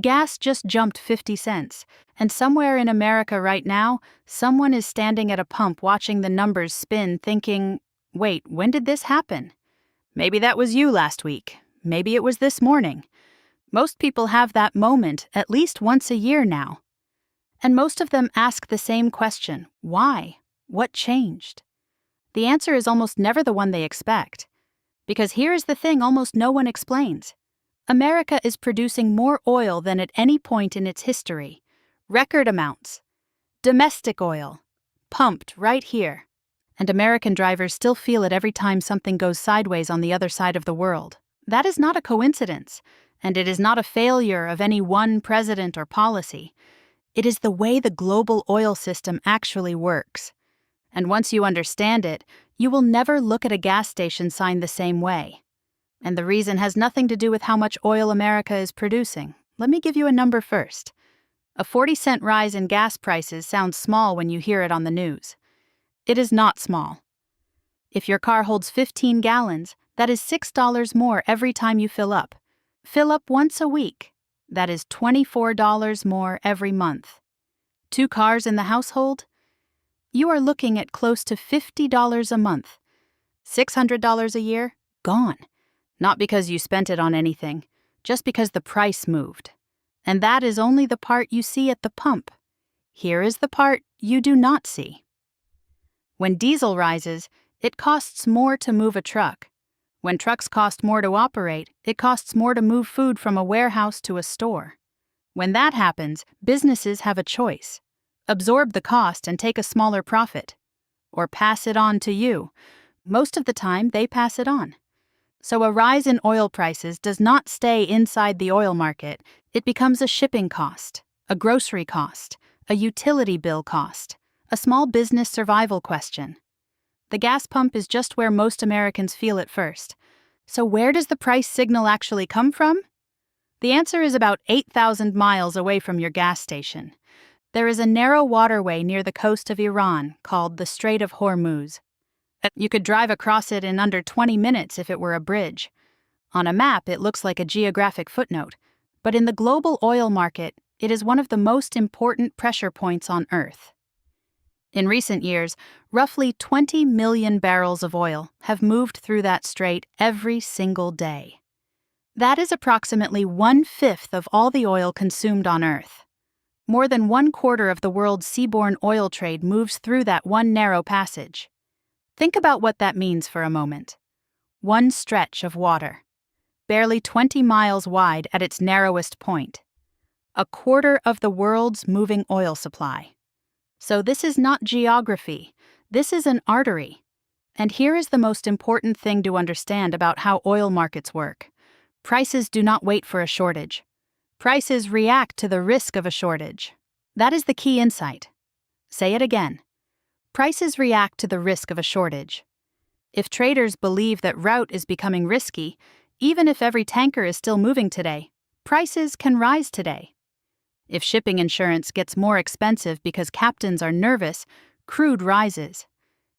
Gas just jumped 50 cents, and somewhere in America right now, someone is standing at a pump watching the numbers spin thinking, wait, when did this happen? Maybe that was you last week. Maybe it was this morning. Most people have that moment at least once a year now. And most of them ask the same question, why? What changed? The answer is almost never the one they expect. Because here is the thing almost no one explains. America is producing more oil than at any point in its history. Record amounts. Domestic oil. Pumped right here. And American drivers still feel it every time something goes sideways on the other side of the world. That is not a coincidence, and it is not a failure of any one president or policy. It is the way the global oil system actually works. And once you understand it, you will never look at a gas station sign the same way. And the reason has nothing to do with how much oil America is producing. Let me give you a number first. A 40-cent rise in gas prices sounds small when you hear it on the news. It is not small. If your car holds 15 gallons, that is $6 more every time you fill up. Fill up once a week. That is $24 more every month. 2 cars in the household? You are looking at close to $50 a month. $600 a year? Gone. Not because you spent it on anything, just because the price moved. And that is only the part you see at the pump. Here is the part you do not see. When diesel rises, it costs more to move a truck. When trucks cost more to operate, it costs more to move food from a warehouse to a store. When that happens, businesses have a choice. Absorb the cost and take a smaller profit. Or pass it on to you. Most of the time, they pass it on. So a rise in oil prices does not stay inside the oil market. It becomes a shipping cost, a grocery cost, a utility bill cost, a small business survival question. The gas pump is just where most Americans feel it first. So where does the price signal actually come from? The answer is about 8,000 miles away from your gas station. There is a narrow waterway near the coast of Iran called the Strait of Hormuz. You could drive across it in under 20 minutes if it were a bridge. On a map, it looks like a geographic footnote, but in the global oil market, it is one of the most important pressure points on Earth. In recent years, roughly 20 million barrels of oil have moved through that strait every single day. That is approximately 1/5 of all the oil consumed on Earth. More than 1/4 of the world's seaborne oil trade moves through that one narrow passage. Think about what that means for a moment. One stretch of water, barely 20 miles wide at its narrowest point. 1/4 of the world's moving oil supply. So this is not geography, this is an artery. And here is the most important thing to understand about how oil markets work. Prices do not wait for a shortage. Prices react to the risk of a shortage. That is the key insight. Say it again. Prices react to the risk of a shortage. If traders believe that route is becoming risky, even if every tanker is still moving today, prices can rise today. If shipping insurance gets more expensive because captains are nervous, crude rises.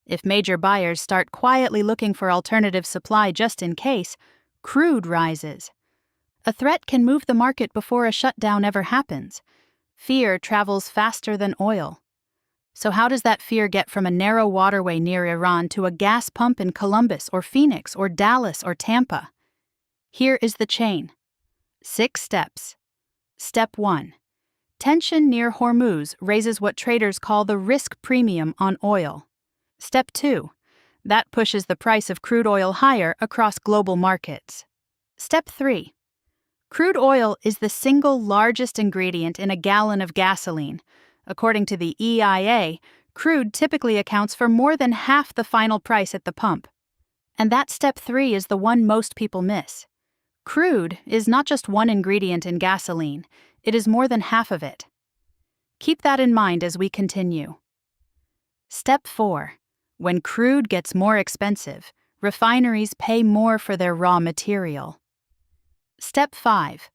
If major buyers start quietly looking for alternative supply just in case, crude rises. A threat can move the market before a shutdown ever happens. Fear travels faster than oil. So how does that fear get from a narrow waterway near Iran to a gas pump in Columbus or Phoenix or Dallas or Tampa? Here is the chain. 6 steps. Step 1. Tension near Hormuz raises what traders call the risk premium on oil. Step 2. That pushes the price of crude oil higher across global markets. Step 3. Crude oil is the single largest ingredient in a gallon of gasoline. According to the EIA, crude typically accounts for more than half the final price at the pump. And that step 3 is the one most people miss. Crude is not just one ingredient in gasoline, it is more than half of it. Keep that in mind as we continue. Step 4. When crude gets more expensive, refineries pay more for their raw material. Step 5.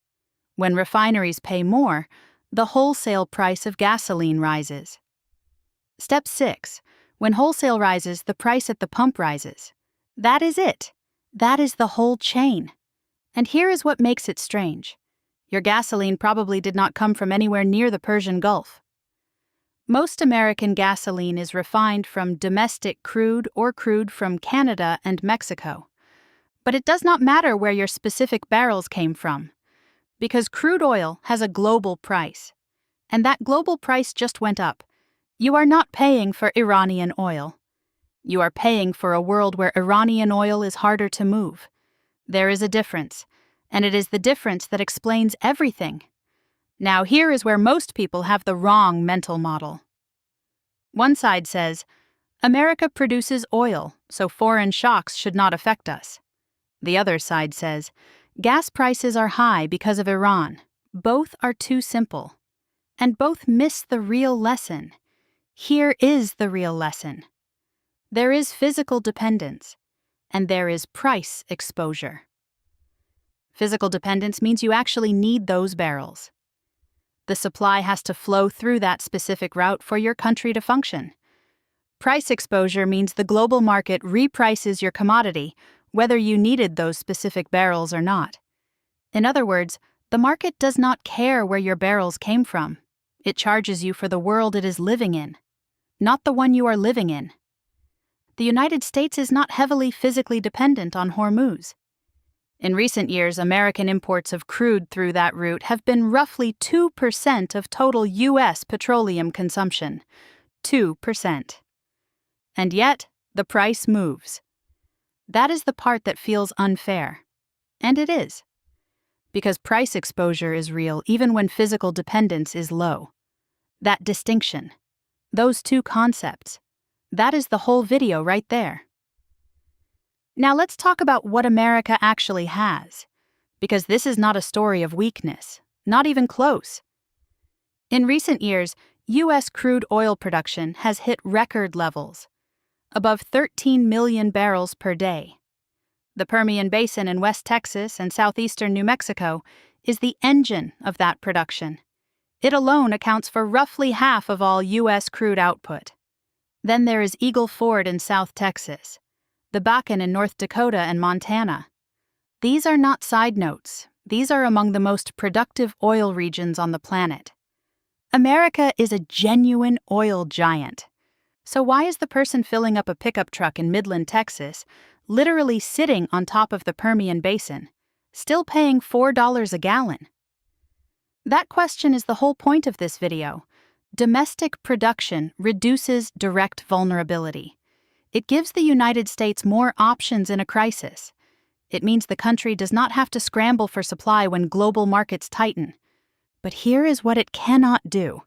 When refineries pay more, the wholesale price of gasoline rises. Step 6. When wholesale rises, the price at the pump rises. That is it. That is the whole chain. And here is what makes it strange. Your gasoline probably did not come from anywhere near the Persian Gulf. Most American gasoline is refined from domestic crude or crude from Canada and Mexico. But it does not matter where your specific barrels came from, because crude oil has a global price. And that global price just went up. You are not paying for Iranian oil. You are paying for a world where Iranian oil is harder to move. There is a difference, and it is the difference that explains everything. Now, here is where most people have the wrong mental model. One side says, America produces oil, so foreign shocks should not affect us. The other side says, gas prices are high because of Iran. Both are too simple. And both miss the real lesson. Here is the real lesson. There is physical dependence, and there is price exposure. Physical dependence means you actually need those barrels. The supply has to flow through that specific route for your country to function. Price exposure means the global market reprices your commodity, whether you needed those specific barrels or not. In other words, the market does not care where your barrels came from. It charges you for the world it is living in, not the one you are living in. The United States is not heavily physically dependent on Hormuz. In recent years, American imports of crude through that route have been roughly 2% of total U.S. petroleum consumption. 2%. And yet, the price moves. That is the part that feels unfair. And it is. Because price exposure is real even when physical dependence is low. That distinction, those two concepts, that is the whole video right there. Now let's talk about what America actually has, because this is not a story of weakness, not even close. In recent years, U.S. crude oil production has hit record levels, above 13 million barrels per day. The Permian Basin in West Texas and southeastern New Mexico is the engine of that production. It alone accounts for roughly half of all U.S. crude output. Then there is Eagle Ford in South Texas, the Bakken in North Dakota and Montana. These are not side notes. These are among the most productive oil regions on the planet. America is a genuine oil giant. So why is the person filling up a pickup truck in Midland, Texas, literally sitting on top of the Permian Basin, still paying $4 a gallon? That question is the whole point of this video. Domestic production reduces direct vulnerability. It gives the United States more options in a crisis. It means the country does not have to scramble for supply when global markets tighten. But here is what it cannot do.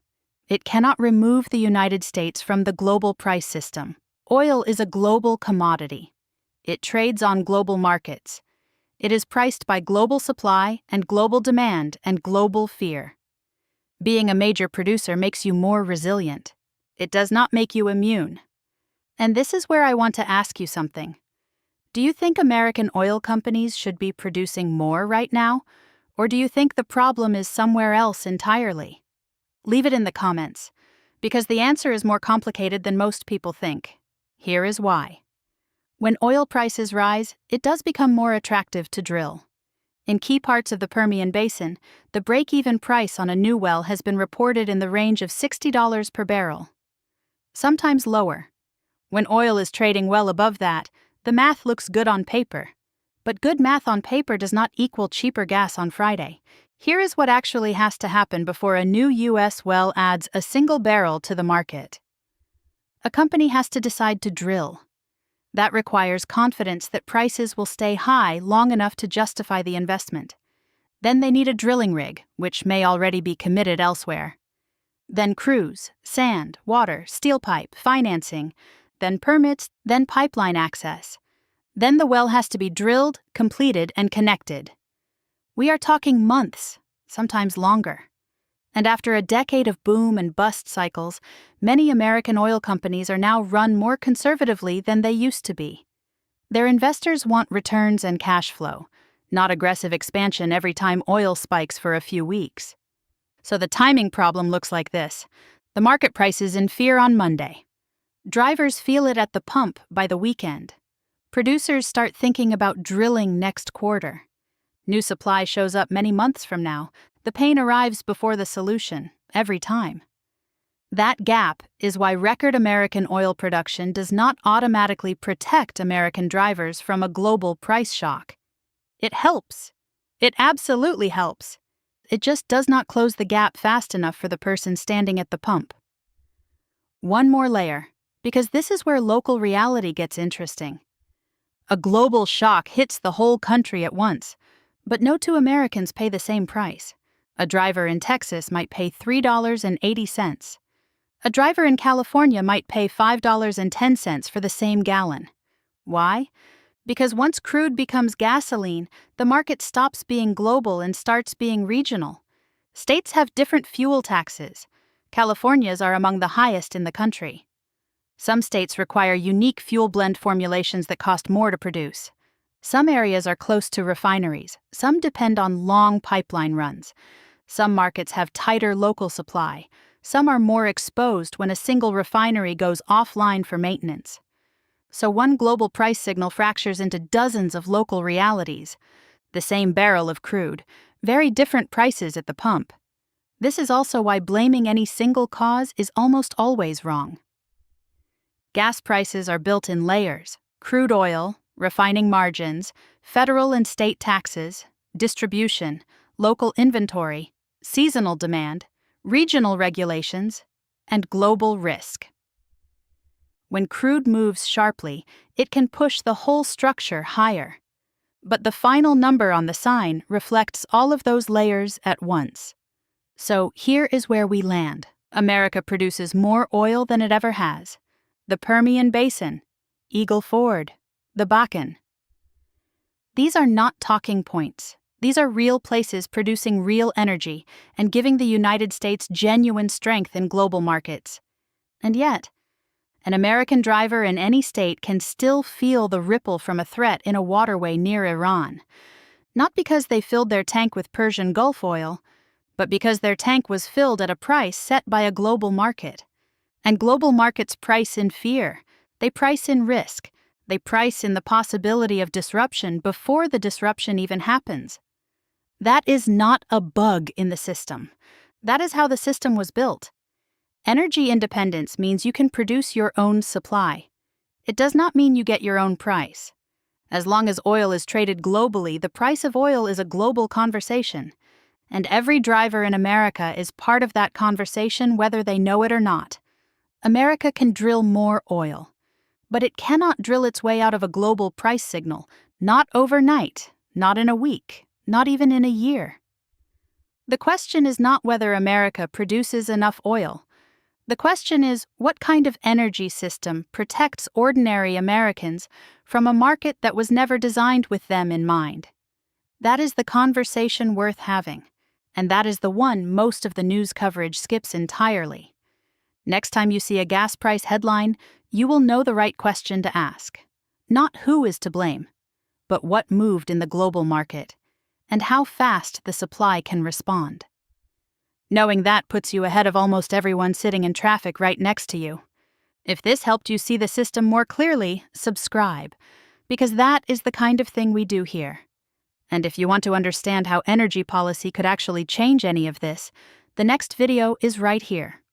It cannot remove the United States from the global price system. Oil is a global commodity. It trades on global markets. It is priced by global supply and global demand and global fear. Being a major producer makes you more resilient. It does not make you immune. And this is where I want to ask you something. Do you think American oil companies should be producing more right now? Or do you think the problem is somewhere else entirely? Leave it in the comments, because the answer is more complicated than most people think. Here is why. When oil prices rise, it does become more attractive to drill. In key parts of the Permian Basin, the break-even price on a new well has been reported in the range of $60 per barrel. Sometimes lower. When oil is trading well above that, the math looks good on paper. But good math on paper does not equal cheaper gas on Friday. Here is what actually has to happen before a new U.S. well adds a single barrel to the market. A company has to decide to drill. That requires confidence that prices will stay high long enough to justify the investment. Then they need a drilling rig, which may already be committed elsewhere. Then crews, sand, water, steel pipe, financing, then permits, then pipeline access. Then the well has to be drilled, completed, and connected. We are talking months, sometimes longer. And after a decade of boom and bust cycles, many American oil companies are now run more conservatively than they used to be. Their investors want returns and cash flow, not aggressive expansion every time oil spikes for a few weeks. So the timing problem looks like this. The market price is in fear on Monday. Drivers feel it at the pump by the weekend. Producers start thinking about drilling next quarter. New supply shows up many months from now. The pain arrives before the solution, every time. That gap is why record American oil production does not automatically protect American drivers from a global price shock. It helps. It absolutely helps. It just does not close the gap fast enough for the person standing at the pump. One more layer, because this is where local reality gets interesting. A global shock hits the whole country at once, but no two Americans pay the same price. A driver in Texas might pay $3.80. A driver in California might pay $5.10 for the same gallon. Why? Because once crude becomes gasoline, the market stops being global and starts being regional. States have different fuel taxes. California's are among the highest in the country. Some states require unique fuel blend formulations that cost more to produce. Some areas are close to refineries. Some depend on long pipeline runs. Some markets have tighter local supply. Some are more exposed when a single refinery goes offline for maintenance. So one global price signal fractures into dozens of local realities. The same barrel of crude, very different prices at the pump. This is also why blaming any single cause is almost always wrong. Gas prices are built in layers: crude oil, refining margins, federal and state taxes, distribution, local inventory, seasonal demand, regional regulations, and global risk. When crude moves sharply, it can push the whole structure higher. But the final number on the sign reflects all of those layers at once. So here is where we land. America produces more oil than it ever has. The Permian Basin, Eagle Ford, the Bakken. These are not talking points. These are real places producing real energy and giving the United States genuine strength in global markets. And yet, an American driver in any state can still feel the ripple from a threat in a waterway near Iran. Not because they filled their tank with Persian Gulf oil, but because their tank was filled at a price set by a global market. And global markets price in fear. They price in risk. They price in the possibility of disruption before the disruption even happens. That is not a bug in the system. That is how the system was built. Energy independence means you can produce your own supply. It does not mean you get your own price. As long as oil is traded globally, the price of oil is a global conversation. And every driver in America is part of that conversation whether they know it or not. America can drill more oil. But it cannot drill its way out of a global price signal, not overnight, not in a week, not even in a year. The question is not whether America produces enough oil. The question is, what kind of energy system protects ordinary Americans from a market that was never designed with them in mind? That is the conversation worth having, and that is the one most of the news coverage skips entirely. Next time you see a gas price headline, you will know the right question to ask. Not who is to blame, but what moved in the global market, and how fast the supply can respond. Knowing that puts you ahead of almost everyone sitting in traffic right next to you. If this helped you see the system more clearly, subscribe, because that is the kind of thing we do here. And if you want to understand how energy policy could actually change any of this, the next video is right here.